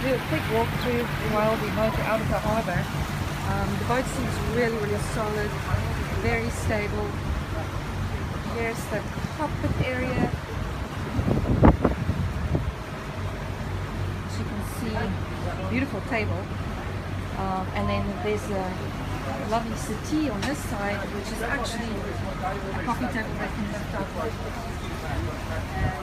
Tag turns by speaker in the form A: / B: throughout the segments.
A: do a quick walkthrough while we motor out of the harbour. The boat seems really, really solid, very stable. Here's the cockpit area. As you can see, beautiful table. And then there's a lovely settee on this side, which is actually a coffee table that can lift up. And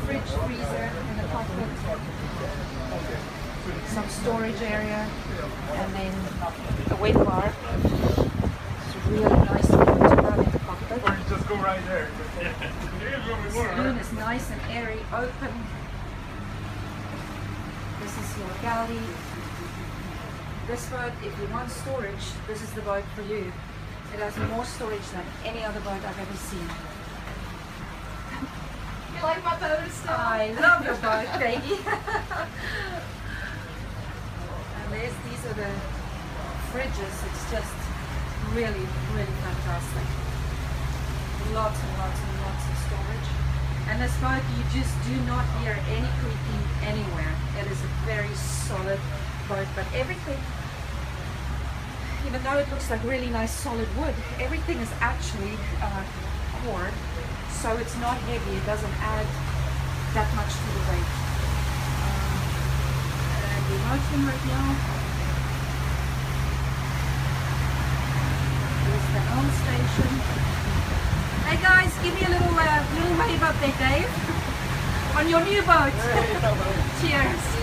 A: fridge, freezer in the cockpit. Some storage area, and then a wet bar. It's really nice to have in the cockpit.
B: Or you just go right there.
A: The saloon is nice and airy, open. This is your galley. This boat, if you want storage, this is the boat for you. It has more storage than any other boat I've ever seen.
C: You like my boat still?
A: I love your boat, baby. And these are the fridges. It's just really, really fantastic. Lots and lots and lots of storage. And this boat, you just do not hear any creaking anywhere. It is a very solid boat, but everything, even though it looks like really nice solid wood, everything is actually cord, so it's not heavy. It doesn't add that much to the weight. And we're motoring right now. Here's the helm station. Hey guys, give me a little wave up there, Dave, on your new boat. Cheers.